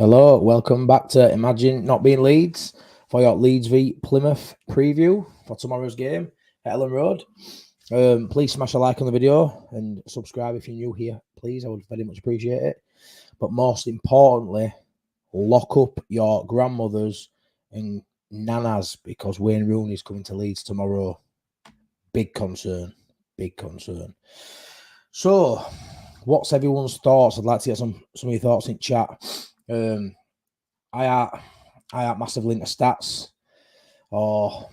Hello, welcome back to Imagine Not Being Leeds for your Leeds v Plymouth preview for tomorrow's game at Elland Road. Please smash a like on the video and subscribe if you're new here, please. I would very much appreciate it. But most importantly, lock up your grandmothers and nanas because Wayne Rooney is coming to Leeds tomorrow. Big concern, big concern. So, what's everyone's thoughts? I'd like to get some of your thoughts in chat. I are massively into stats or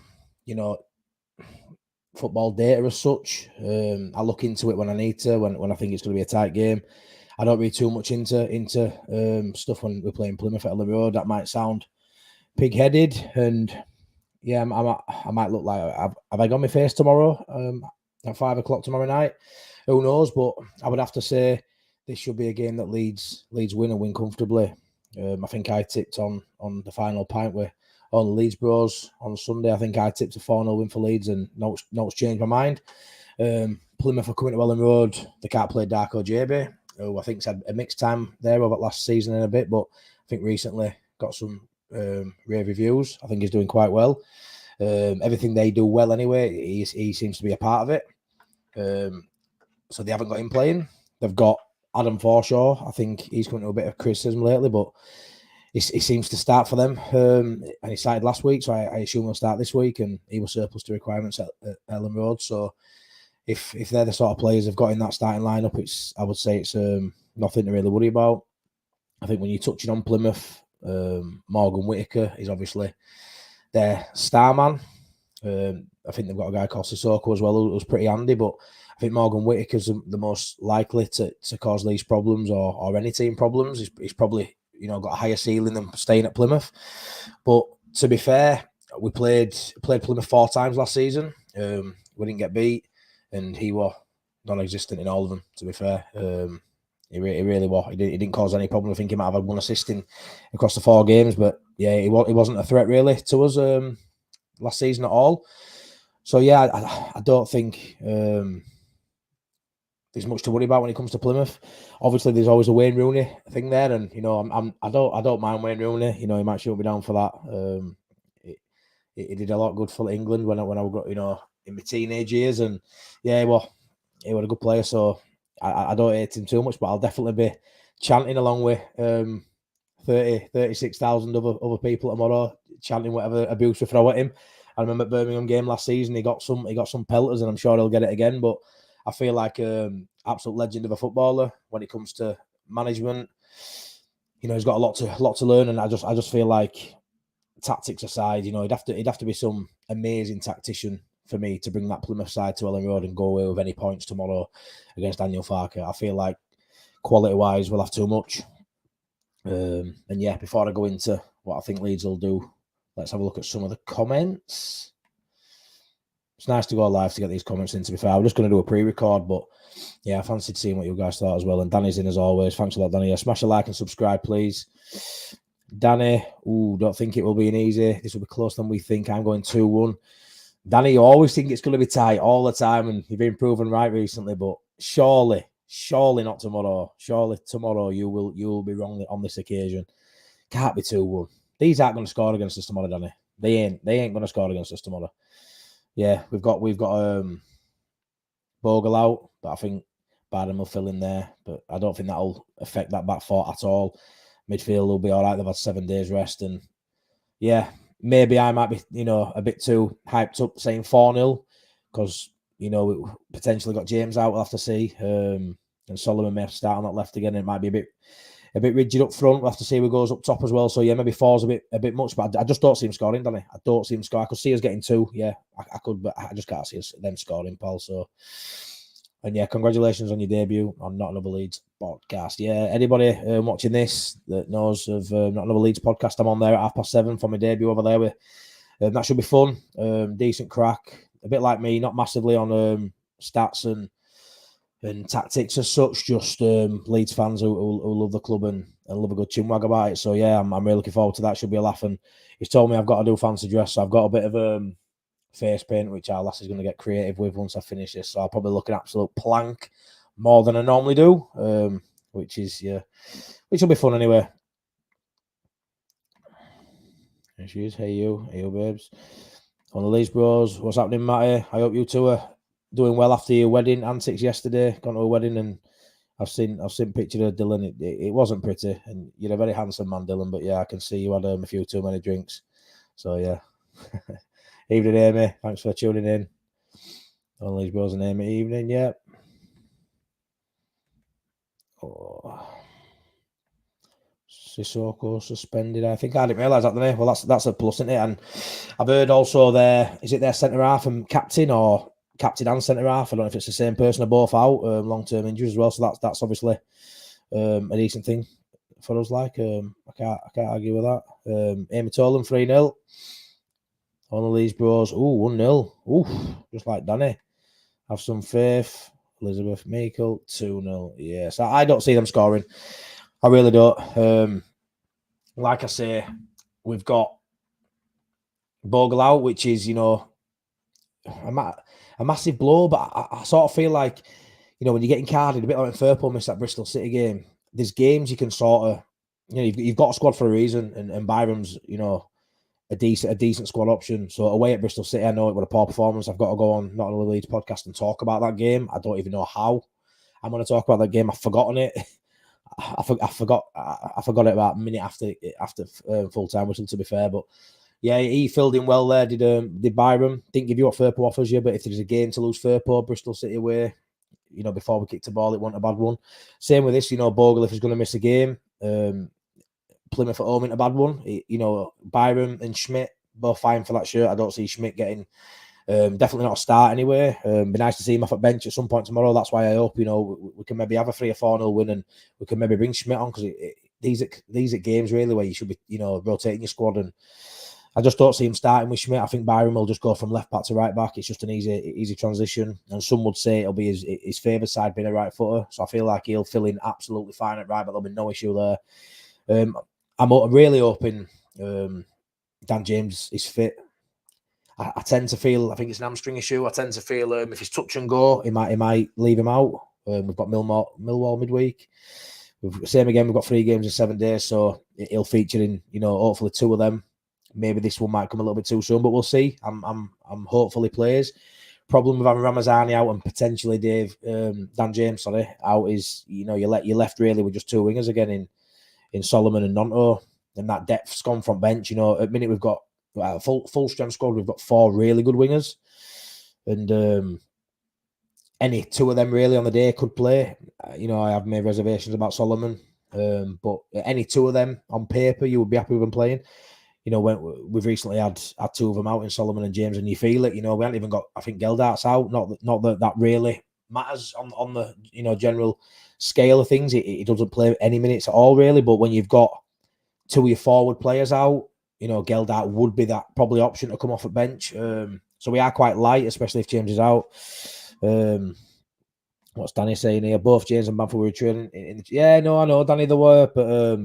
football data as such. I look into it when I need to, when I think it's going to be a tight game. I don't read too much into stuff when we're playing Plymouth at Elland Road. That might sound pig-headed, and yeah, I might look like have I got my face tomorrow at 5 o'clock tomorrow night. Who knows? But I would have to say this should be a game that Leeds win and win comfortably. I think I tipped on the final pint with all the Leeds bros on Sunday. I think I tipped a 4-0 win for Leeds, and no, it's changed my mind. Plymouth are coming to Elland Road. They can't play Darko JB, who I think's had a mixed time there over last season in a bit, but I think recently got some rave reviews. I think he's doing quite well. Everything they do well anyway, he seems to be a part of it. So they haven't got him playing. They've got Adam Forshaw. I think he's coming to a bit of criticism lately, but he seems to start for them. And he started last week, so I assume he'll start this week, and he was surplus to requirements at Elland Road. So if they're the sort of players they've got in that starting lineup, I would say it's nothing to really worry about. I think when you're touching on Plymouth, Morgan Whittaker is obviously their star man. I think they've got a guy called Sissoko as well, who's pretty handy, but I think Morgan Whittaker's the most likely to cause Leeds problems or any team problems. He's probably got a higher ceiling than staying at Plymouth. But to be fair, we played Plymouth 4 times last season. We didn't get beat, and he was non-existent in all of them. To be fair, he really was. He didn't cause any problem. I think he might have had 1 assist across the 4 games, but yeah, he wasn't a threat really to us last season at all. So yeah, I don't think there's much to worry about when it comes to Plymouth. Obviously, there's always a Wayne Rooney thing there, and I don't mind Wayne Rooney. He might shoot me down for that. He did a lot of good for England when I got in my teenage years, and yeah, he was a good player. So I don't hate him too much, but I'll definitely be chanting along with 36,000 other people tomorrow, chanting whatever abuse we throw at him. I remember at Birmingham game last season, he got some pelters, and I'm sure he'll get it again. But I feel like absolute legend of a footballer when it comes to management. He's got a lot to learn, and I just feel like, tactics aside, he'd have to be some amazing tactician for me to bring that Plymouth side to Elland Road and go away with any points tomorrow against Daniel Farke. I feel like quality-wise, we'll have too much. And yeah, before I go into what I think Leeds will do, let's have a look at some of the comments. It's nice to go live to get these comments in, to be fair. I'm just going to do a pre-record, but yeah, I fancied seeing what you guys thought as well. And Danny's in as always. Thanks a lot, Danny. Yeah, smash a like and subscribe, please. Danny, don't think it will be an easy. This will be closer than we think. I'm going 2-1. Danny, you always think it's going to be tight all the time, and you've been proven right recently, but surely not tomorrow. Surely tomorrow you will be wrong on this occasion. Can't be 2-1. These aren't going to score against us tomorrow, Danny. They ain't going to score against us tomorrow. Yeah, we've got Bogle out, but I think Bardem will fill in there. But I don't think that'll affect that back four at all. Midfield will be all right. They've had 7 days rest, and yeah, maybe I might be a bit too hyped up saying 4-0 because we potentially got James out. We'll have to see, and Solomon may have to start on that left again. It might be a bit rigid up front. We'll have to see who goes up top as well. So yeah, maybe 4's a bit much, but I just don't see him scoring, Danny. I don't see him score. I could see us getting 2. Yeah, I could, but I just can't see them scoring, Paul. So, and yeah, congratulations on your debut on Not Another Leeds podcast. Yeah, anybody watching this that knows of Not Another Leeds podcast, I'm on there at 7:30 for my debut over there. That should be fun. Decent crack. A bit like me, not massively on stats and tactics as such, just Leeds fans who love the club and love a good chinwag about it. So yeah, I'm really looking forward to that. Should be a laugh. And he's told me I've got to do fancy dress, so I've got a bit of face paint, which our lass is going to get creative with once I finish this. So I'll probably look an absolute plank more than I normally do, which will be fun anyway. There she is. Hey you, babes. On the Leeds Bros, what's happening, Matty? I hope you two are doing well after your wedding antics yesterday. Gone to a wedding, and I've seen pictures of Dylan. It wasn't pretty, and you're a very handsome man, Dylan. But yeah, I can see you had a few too many drinks. So yeah. Evening, Amy. Thanks for tuning in. On Leeds Bros and Amy. Evening, yeah. Oh. Sissoko suspended. I think I didn't realise that, didn't I? Well, that's a plus, isn't it? And I've heard also is it their centre half and captain and centre half? I don't know if it's the same person or both out, long term injuries as well. So that's obviously a decent thing for us. Like I can't argue with that. Amy Tolan 3-0. On the Leeds Bros. Ooh, 1-0. Ooh, just like Danny. Have some faith. Elizabeth Meikle 2-0. Yes, I don't see them scoring. I really don't. Like I say, we've got Bogle out, which is, a massive blow. But I sort of feel like, when you're getting carded, a bit like when Firpo missed that Bristol City game, there's games you can sort of, you've got a squad for a reason, and Byram's, a decent squad option. So away at Bristol City, I know it was a poor performance. I've got to go on Not Another Leeds podcast and talk about that game. I don't even know how I'm going to talk about that game. I've forgotten it. I forgot it about a minute after full time whistle, to be fair. But yeah, he filled in well there. Did Byram? Didn't give you what Firpo offers you, but if there's a game to lose Firpo, Bristol City away, before we kicked the ball, it wasn't a bad one. Same with this, Bogle, if he's going to miss a game, Plymouth at home in a bad one. Byram and Schmidt both fine for that shirt. I don't see Schmidt getting definitely not a start anyway. Be nice to see him off at bench at some point tomorrow. That's why I hope we can maybe have a 3 or 4-0 win, and we can maybe bring Schmidt on, because these are games really where you should be rotating your squad, and I just don't see him starting with Schmidt. I think Byram will just go from left back to right back. It's just an easy transition, and some would say it'll be his favoured side being a right footer. So I feel like he'll fill in absolutely fine at right, but there'll be no issue there. I'm really hoping Dan James is fit. I tend to feel, I think it's an hamstring issue. I tend to feel if he's touch and go, he might leave him out. We've got Millwall midweek. Same again, we've got 3 games in 7 days, so he'll feature in, hopefully 2 of them. Maybe this one might come a little bit too soon, but we'll see. I'm hopeful he plays. Problem with having Ramazani out and potentially Dan James, out is, you're left really with just 2 wingers again in Solomon and Nonto, and that depth's gone from bench. At the minute we've got full strength squad. We've got 4 really good wingers, and any 2 of them really on the day could play. I have made reservations about Solomon, but any 2 of them on paper, you would be happy with them playing. When we've recently had 2 of them out in Solomon and James, and you feel it. We haven't even got, I think, Geldart's out. Not that really matters on the general scale of things. It doesn't play any minutes at all really. But when you've got 2 of your forward players out, Geldart would be that probably option to come off at bench. So we are quite light, especially if James is out. What's Danny saying here? Both James and Bamford were training. Yeah, no, I know, Danny, they were, but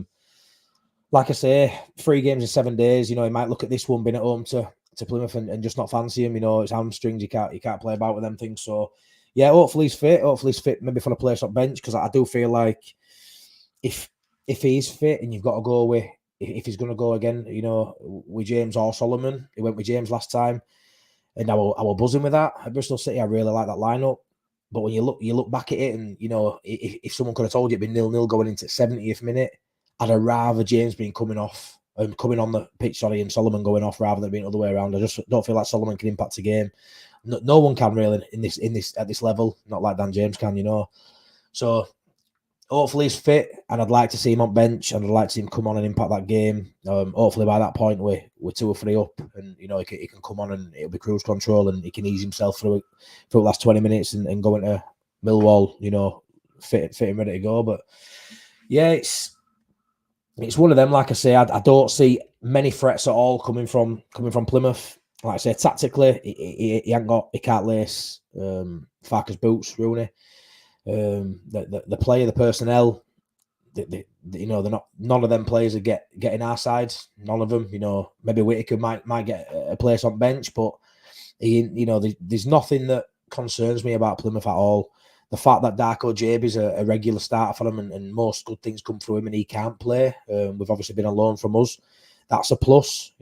like I say, 3 games in 7 days. He might look at this one being at home to Plymouth and just not fancy him. It's hamstrings. You can't play about with them things. So yeah, hopefully he's fit. Hopefully he's fit, maybe for a place on bench, because I do feel like if he's fit and you've got to go with, if he's going to go again, with James or Solomon, he went with James last time, and I was buzzing with that at Bristol City. I really like that lineup. But when you look back at it, and if someone could have told you it'd be 0-0 going into 70th minute, I'd have rather James being coming on the pitch, and Solomon going off rather than being the other way around. I just don't feel like Solomon can impact the game. No one can really in this at this level, not like Dan James can, So hopefully he's fit, and I'd like to see him on bench, and I'd like to see him come on and impact that game. Hopefully by that point we're 2 or 3 up, and he can come on and it'll be cruise control, and he can ease himself through the last 20 minutes and go into Millwall, fit and ready to go. But yeah, it's one of them. Like I say, I don't see many threats at all coming from Plymouth. Like I say, tactically, he can't lace Farker's boots, Rooney. The player, the personnel, they're not. None of them players are getting our side. None of them. Maybe Whittaker might get a place on bench, but there's nothing that concerns me about Plymouth at all. The fact that Darko Jabe is a regular starter for them, and most good things come through him, and he can't play. We've obviously been on loan from us. that's a plus.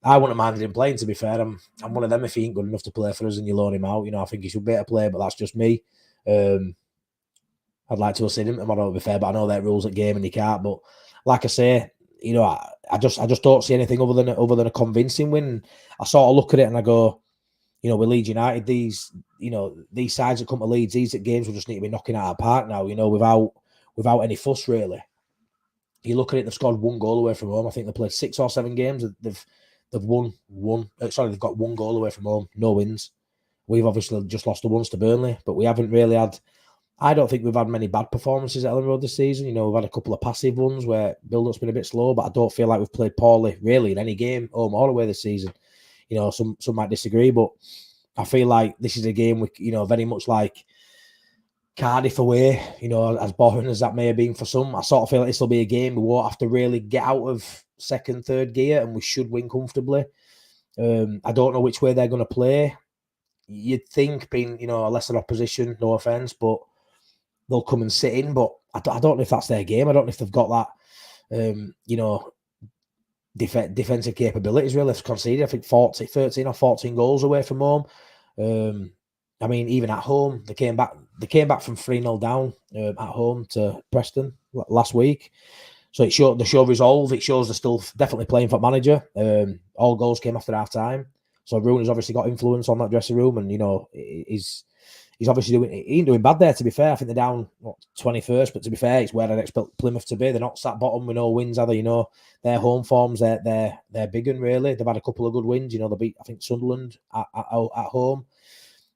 I wouldn't have minded him playing, to be fair. I'm one of them, if he ain't good enough to play for us and you loan him out, I think he should be able to play, but that's just me. I'd like to have seen him tomorrow, to be fair, but I know their rules at game and you can't. But like I say, I just don't see anything other than a convincing win. I sort of look at it and I go, with Leeds United, these sides that come to Leeds, these games will just need to be knocking out of the park now, without any fuss, really. You look at it, they've scored 1 goal away from home. I think they played 6 or 7 games. They've won one. They've got 1 goal away from home, no wins. We've obviously just lost the ones to Burnley, but we haven't really had. I don't think we've had many bad performances at Elland Road this season. We've had a couple of passive ones where build-up's been a bit slow, but I don't feel like we've played poorly, really, in any game, home or away this season. Some might disagree, but I feel like this is a game with, very much like Cardiff away, as boring as that may have been for some. I sort of feel like this will be a game we won't have to really get out of second, third gear, and we should win comfortably. I don't know which way they're going to play. You'd think, being, a lesser opposition, no offence, but they'll come and sit in. But I don't know if that's their game. I don't know if they've got that, defensive capabilities, really. They've conceded, I think, 13 or 14 goals away from home. I mean, even at home, they came back from 3-0 down at home to Preston last week. So they show resolve. It shows they're still definitely playing for manager. All goals came after half time. So Rooney's obviously got influence on that dressing room, and he's obviously he ain't doing bad there, to be fair. I think they're down 21st, but to be fair, it's where I'd expect Plymouth to be. They're not sat bottom with no wins, are they? Their home forms, they're big and really. They've had a couple of good wins. They beat, I think, Sunderland at home.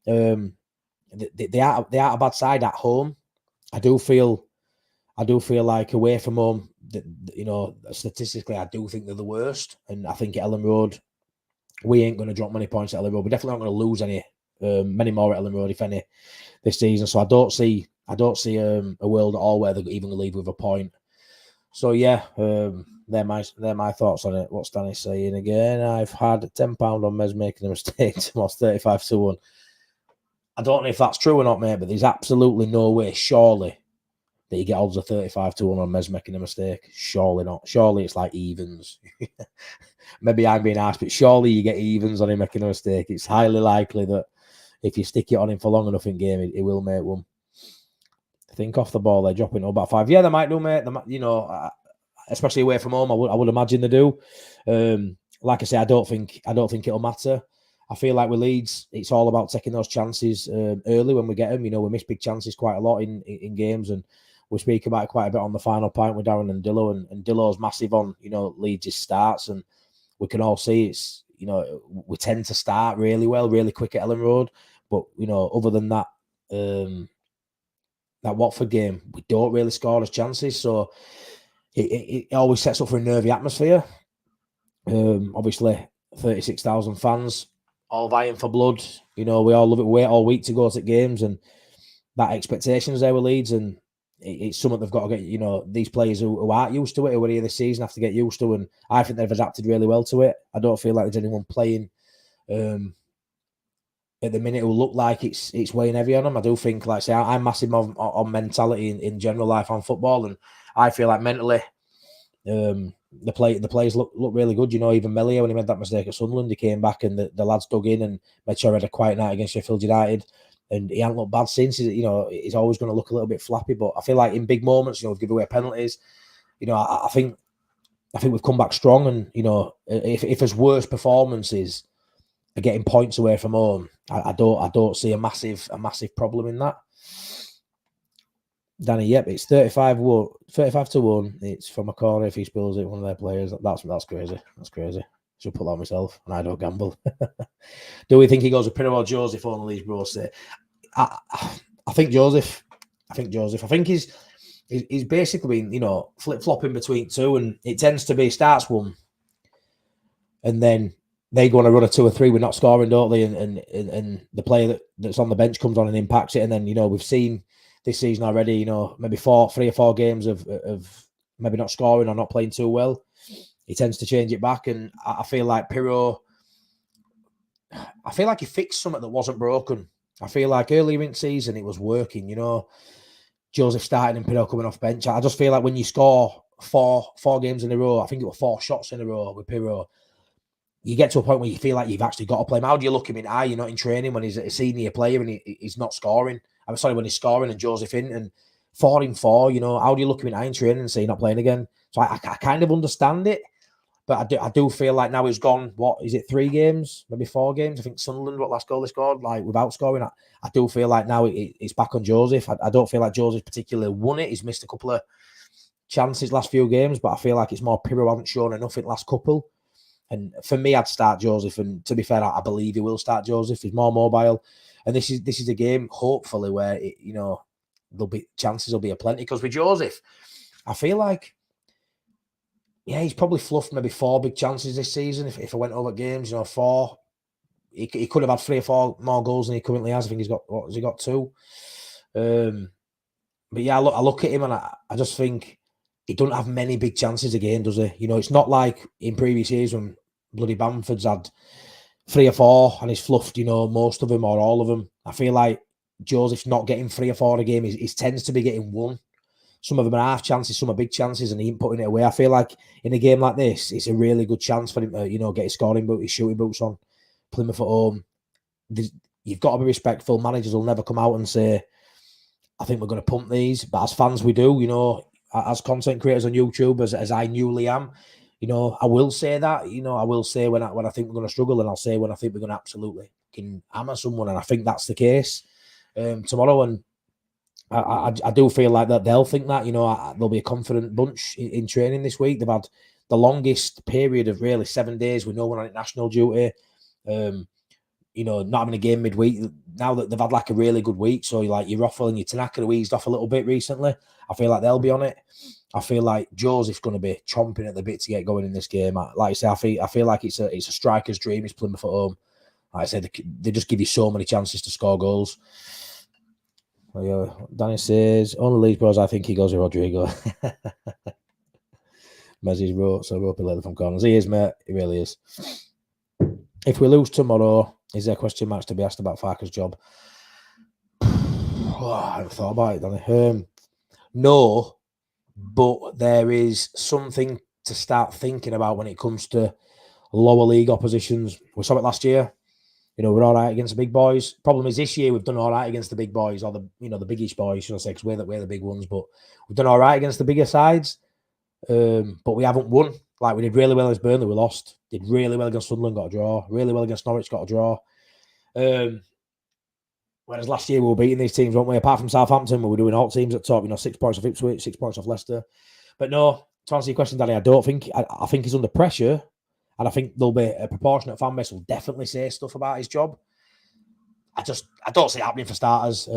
They are a bad side at home. I do feel like away from home, statistically, I do think they're the worst. And I think at Elland Road, we ain't going to drop many points at Elland Road. We're definitely not going to lose many more at Elland Road, if any, this season. So I don't see a world at all where they're even going to leave with a point. So yeah, they're my thoughts on it. What's Danny saying again? I've had £10 on Mez making a mistake to lost 35-1. I don't know if that's true or not, mate, but there's absolutely no way, surely, that you get odds of 35-1 on Mez making a mistake. Surely not. Surely it's like evens. Maybe I'm being asked, but surely you get evens on him making a mistake. It's highly likely that if you stick it on him for long enough in game, he will make one. Think off the ball, they're dropping about 5. Yeah, they might do, mate. Especially away from home, I would imagine they do. Like I say, I don't think it'll matter. I feel like with Leeds, it's all about taking those chances early when we get them. We miss big chances quite a lot in games, and we speak about it quite a bit on the final point with Darren and Dillo, and Dillo's massive on Leeds' starts, and we can all see it's we tend to start really well, really quick at Elland Road, but other than that, that Watford game, we don't really score as chances, so it always sets up for a nervy atmosphere. Obviously, 36,000 fans, all vying for blood. We all love it. We wait all week to go to games, and that expectation is there with Leeds, and it's something they've got to get. These players who aren't used to it, who are here this season, have to get used to, and I think they've adapted really well to it. I don't feel like there's anyone playing at the minute who look like it's weighing heavy on them. I do think, like I say, I'm massive on mentality in general life on football, and I feel like mentally, the players look really good. Even Melia, when he made that mistake at Sunderland, he came back and the lads dug in and made sure he had a quiet night against Sheffield United, and he hasn't looked bad since. He's always going to look a little bit flappy, but I feel like in big moments, we've given away penalties. I think we've come back strong, and if his worst performances are getting points away from home, I don't see a massive problem in that. Danny, yep, it's 35-1. It's from a corner if he spills it, one of their players. That's crazy. That's crazy. Should put that on myself, and I don't gamble. Do we think he goes with Pirro or Joseph on these bros? I think Joseph. I think he's basically been, flip-flopping between two, and it tends to be starts one, and then they go on a run of 2 or 3 with not scoring, don't they? And the player that's on the bench comes on and impacts it, and then we've seen this season already, maybe 3 or 4 games of maybe not scoring or not playing too well. He tends to change it back, and I feel like Pirro, I feel like he fixed something that wasn't broken. I feel like earlier in the season it was working, Joseph starting and Pirro coming off bench. I just feel like when you score four games in a row. I think it was 4 shots in a row with Pirro. You get to a point where you feel like you've actually got to play him. How do you look him in the eye? You're not in training when he's a senior player and he's not scoring. I'm sorry, when he's scoring and Joseph in and 4 in 4, how do you look him in the eye in training and say you're not playing again? So I kind of understand it, but I do feel like now he's gone, what, is it 3 games, maybe 4 games? I think Sunderland, what last goal they scored, like without scoring. I do feel like now it's back on Joseph. I don't feel like Joseph particularly won it. He's missed a couple of chances last few games, but I feel like it's more Pirro hasn't shown enough in the last couple. And for me, I'd start Joseph. And to be fair, I believe he will start Joseph. He's more mobile. And this is a game, hopefully, where, there'll be chances, will be aplenty. Because with Joseph, I feel like, he's probably fluffed maybe 4 big chances this season. If I went over games, 4. He could have had 3 or 4 more goals than he currently has. I think he's got, what has he got, 2? But yeah, I look at him and I just think he doesn't have many big chances again, does he? It's not like in previous years when bloody Bamford's had 3 or 4 and he's fluffed, most of them or all of them. I feel like Joseph's not getting 3 or 4 a game. He tends to be getting 1. Some of them are half chances, some are big chances, and he ain't putting it away. I feel like in a game like this, it's a really good chance for him to, get his scoring boots, his shooting boots on. Plymouth at home. You've got to be respectful. Managers will never come out and say, I think we're going to pump these. But as fans, we do, as content creators on YouTube, as I newly am, I will say that, I will say when I think we're going to struggle, and I'll say when I think we're going to absolutely hammer someone. And I think that's the case tomorrow. And I do feel like that they'll think that, there'll be a confident bunch in training this week. They've had the longest period of really 7 days with no one on national duty. Not having a game midweek. Now that they've had like a really good week, so like your Rothwell and your Tanaka have eased off a little bit recently. I feel like they'll be on it. I feel like Joseph's going to be chomping at the bit to get going in this game. Like I say, I feel like it's a striker's dream. It's Plymouth at home. Like I said, they just give you so many chances to score goals. Danny says, only Leeds bros, I think he goes with Rodrigo. Mezzi's wrote, so ropey leather from corners. He is, mate. He really is. If we lose tomorrow, is there a question marks to be asked about Farker's job? I haven't thought about it, Danny. No, but there is something to start thinking about when it comes to lower league oppositions. We saw it last year. We're all right against the big boys. Problem is this year we've done all right against the big boys, or the biggish boys, should I say, because we're the big ones. But we've done all right against the bigger sides. But we haven't won. Like we did really well against Burnley, we lost. Did really well against Sunderland, got a draw. Really well against Norwich, got a draw. Whereas last year we were beating these teams, weren't we? Apart from Southampton, we were doing all teams at top. 6 points off Ipswich, 6 points off Leicester. But no, to answer your question, Danny, I don't think. I think he's under pressure, and I think there'll be a proportionate fan base will definitely say stuff about his job. I don't see it happening for starters.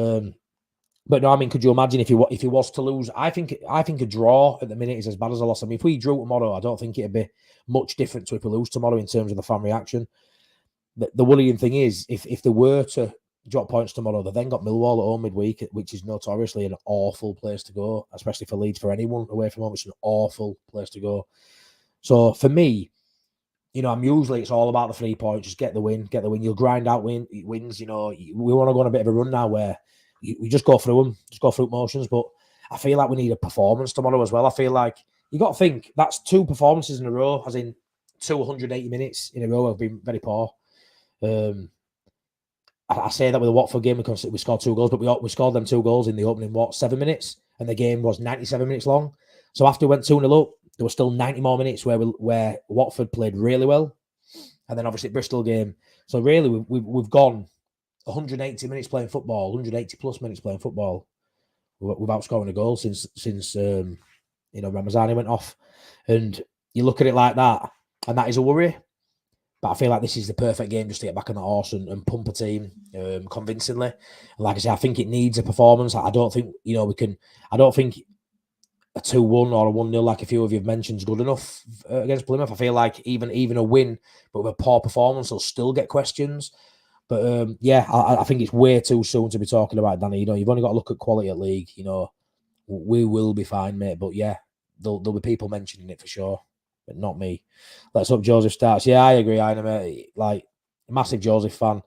But no, I mean, could you imagine if he was to lose? I think a draw at the minute is as bad as a loss. I mean, if we drew tomorrow, I don't think it'd be much different to if we lose tomorrow in terms of the fan reaction. The worrying thing is, if they were to drop points tomorrow, they then got Millwall at home midweek, which is notoriously an awful place to go, especially for Leeds. For anyone away from home, it's an awful place to go. So for me, I'm usually, it's all about the 3 points. Just get the win. You'll grind out wins. We want to go on a bit of a run now where we just go through them, just go through motions. But I feel like we need a performance tomorrow as well. I feel like you got to think that's 2 performances in a row, as in 280 minutes in a row have been very poor. I say that with the Watford game because we scored 2 goals, but we scored them 2 goals in the opening 7 minutes, and the game was 97 minutes long. So after we went 2-0 up, there were still 90 more minutes where Watford played really well, and then obviously Bristol game. So really, we've gone 180 minutes playing football, 180 plus minutes playing football without scoring a goal since Ramazani went off, and you look at it like that, and that is a worry. But I feel like this is the perfect game just to get back on the horse and pump a team convincingly. And like I say, I think it needs a performance. I don't think we can. I don't think a 2-1 or a 1-0, like a few of you have mentioned, is good enough against Plymouth. I feel like even a win, but with a poor performance, will still get questions. But I think it's way too soon to be talking about, Danny. You've only got to look at quality at league. We will be fine, mate. But yeah, there'll be people mentioning it for sure, but not me. Let's hope Joseph starts. Yeah, I agree, Aina, mate. Like, massive Joseph fan.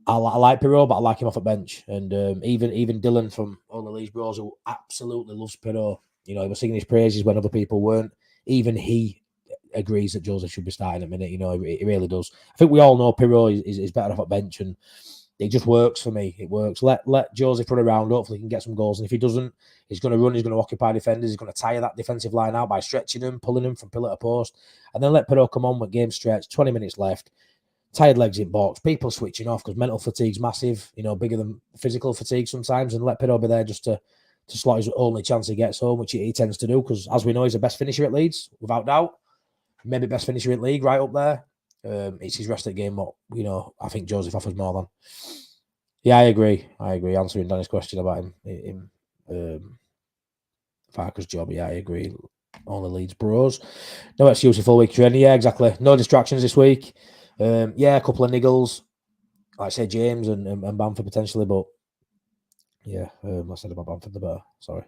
I like Pirro, but I like him off a bench. And even Dylan from All the Leeds Bros, who absolutely loves Pirro, he was singing his praises when other people weren't. Even he agrees that Joseph should be starting at minute. He really does. I think we all know Pirro is better off at bench, and it just works for me. It works. Let Joseph run around. Hopefully, he can get some goals. And if he doesn't, he's going to run. He's going to occupy defenders. He's going to tire that defensive line out by stretching them, pulling them from pillar to post, and then let Pirro come on with game stretch. 20 minutes left. Tired legs in box, people switching off because mental fatigue's massive, bigger than physical fatigue sometimes, and let Pirro be there just to slot his only chance he gets home, which he tends to do because, as we know, he's the best finisher at Leeds, without doubt. Maybe best finisher in league, right up there. It's his rest of the game what, I think Joseph offers more than. Yeah, I agree. Answering Danny's question about him Farker's job, yeah, I agree. Only Leeds bros. No excuse for full week training. Yeah, exactly. No distractions this week. Yeah, a couple of niggles, like I say, James and Bamford potentially, but yeah, I said about Bamford the better. Sorry.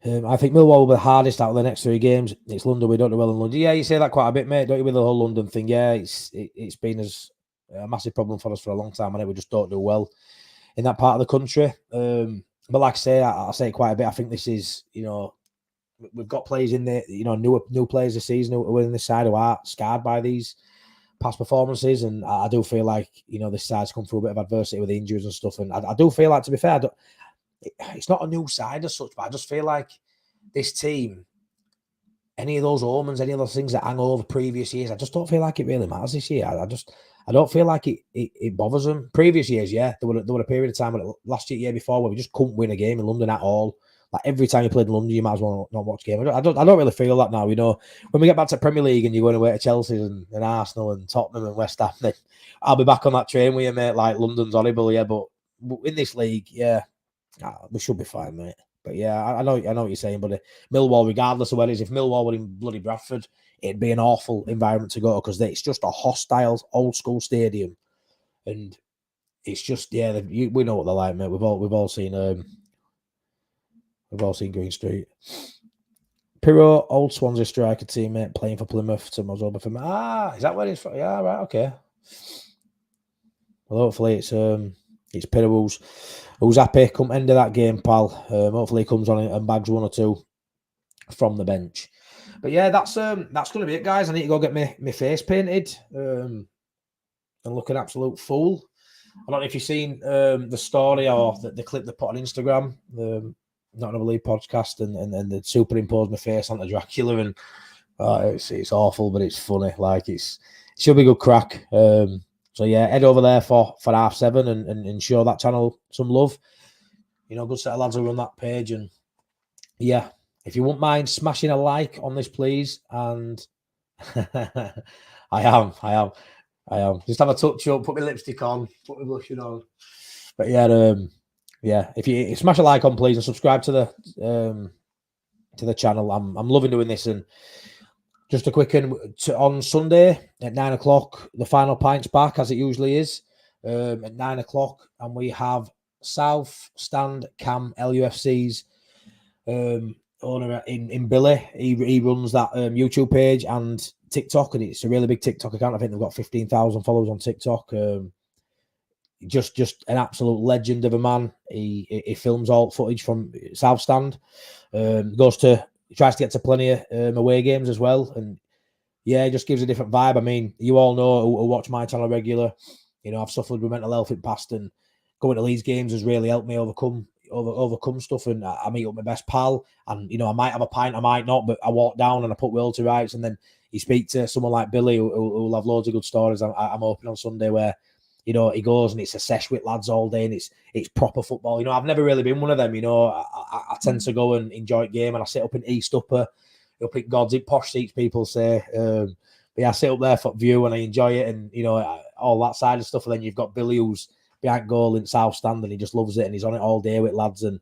I think Millwall will be the hardest out of the next 3 games. It's London. We don't do well in London. Yeah, you say that quite a bit, mate. Don't you, with the whole London thing? Yeah, it's been a massive problem for us for a long time, and we just don't do well in that part of the country. But like I say, I say it quite a bit. I think this is, we've got players in there, new players this season who are in this side who are scarred by these past performances, and I do feel like this side's come through a bit of adversity with the injuries and stuff, and I do feel like, to be fair, it's not a new side as such, but I just feel like this team, any of those omens, any of those things that hang over previous years, I just don't feel like it really matters this year. I don't feel like it bothers them. Previous years, yeah, there were a period of time last year before where we just couldn't win a game in London at all. Like every time you played in London, you might as well not watch a game. I don't really feel that now. When we get back to Premier League and you're going away to Chelsea and Arsenal and Tottenham and West Ham, then I'll be back on that train with you, mate. Like London's horrible, yeah, but in this league, yeah, we should be fine, mate. But yeah, I know what you're saying. But Millwall, regardless of where it is, if Millwall were in bloody Bradford, it'd be an awful environment to go to because it's just a hostile, old school stadium, and it's just we know what they're like, mate. We've all seen Green Street. Pirro, old Swansea striker teammate, playing for Plymouth. Someone's over for me. Is that where it's from? Yeah, right, okay. Well, hopefully it's Pirro who's happy come end of that game, pal. Hopefully he comes on and bags 1 or 2 from the bench. But yeah, that's going to be it, guys. I need to go get my face painted and look an absolute fool. I don't know if you've seen the story or the clip they put on Instagram, Not Another League podcast, and they superimposed my face onto Dracula, and it's awful, but it's funny. Like it should be good crack. So yeah, head over there for 7:30 and show that channel some love. Good set of lads who run that page, and yeah, if you wouldn't mind smashing a like on this, please. And I am. Just have a touch up, put my lipstick on, put my blushing on. But yeah, if you smash a like on, please, and subscribe to the channel. I'm loving doing this. And just a quick one, on Sunday at 9 o'clock, the final pint's back as it usually is at 9 o'clock, and we have South Stand Cam LUFC's owner in Billy. He runs that YouTube page and TikTok, and it's a really big TikTok account. I think they've got 15,000 followers on TikTok. Just an absolute legend of a man. He films all footage from South Stand. He tries to get to plenty of away games as well, and yeah, it just gives a different vibe. I mean, you all know who watch my channel regular. I've suffered with mental health in the past, and going to Leeds games has really helped me overcome stuff. And I meet up my best pal, and I might have a pint, I might not, but I walk down and I put world to rights. And then you speak to someone like Billy who'll have loads of good stories. I'm hoping on Sunday where he goes and it's a sesh with lads all day, and it's proper football. I've never really been one of them. I tend to go and enjoy a game, and I sit up in East Upper, up in God's posh seats, people say. But yeah, I sit up there for view and I enjoy it, and all that side of stuff. And then you've got Billy who's behind goal in South Stand, and he just loves it, and he's on it all day with lads. And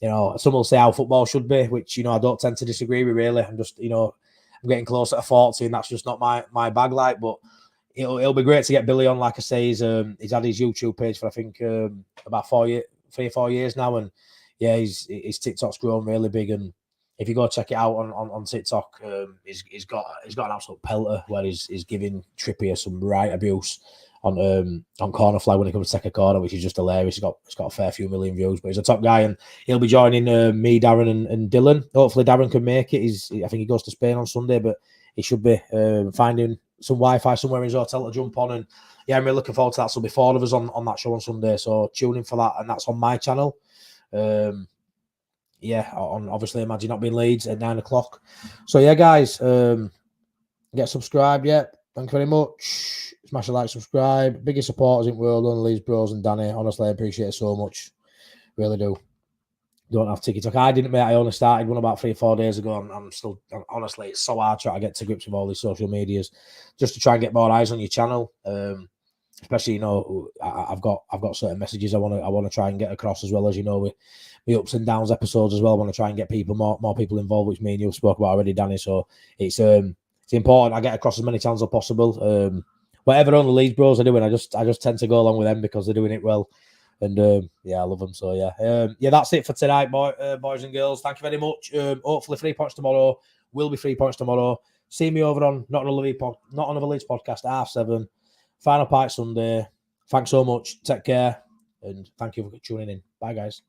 some will say how football should be, which I don't tend to disagree with really. I'm just I'm getting closer to 40, and that's just not my bag, like. But it'll be great to get Billy on. Like I say, he's had his YouTube page for I think about 3 or 4 years now, and yeah, his TikTok's grown really big. And if you go check it out on TikTok, he's got an absolute pelter where he's giving Trippier some right abuse Corner Flag when he comes to take a corner, which is just hilarious. It's got a fair few million views, but he's a top guy, and he'll be joining me, Darren, and Dylan. Hopefully, Darren can make it. I think he goes to Spain on Sunday, but he should be finding some Wi-Fi somewhere in his hotel to jump on. And yeah, I'm really looking forward to that. So there'll be 4 of us on that show on Sunday. So tune in for that, and that's on my channel. Yeah, on obviously Imagine Not Being Leeds at 9 o'clock. So yeah, guys, get subscribed. Yeah, thank you very much. Smash a like, subscribe. Biggest supporters in the world, on Leeds Bros and Danny. Honestly, I appreciate it so much. Really do. Don't have TikTok. I didn't, mate. I only started one about 3 or 4 days ago. I'm still, honestly, it's so hard trying to get to grips with all these social medias just to try and get more eyes on your channel. Especially, you know, I've got certain messages I want to try and get across, as well as, you know, with the ups and downs episodes as well. I want to try and get people more people involved, which me and you spoke about already, Danny. So it's important I get across as many channels as possible. Whatever on the Leeds Bros are doing, I just tend to go along with them because they're doing it well. And yeah, I love them. So yeah, that's it for tonight, boys and girls. Thank you very much. Hopefully 3 points tomorrow. Will be 3 points tomorrow. See me over on Not Another Leeds podcast at 7:30. Final Pint Sunday. Thanks so much. Take care, and thank you for tuning in. Bye, guys.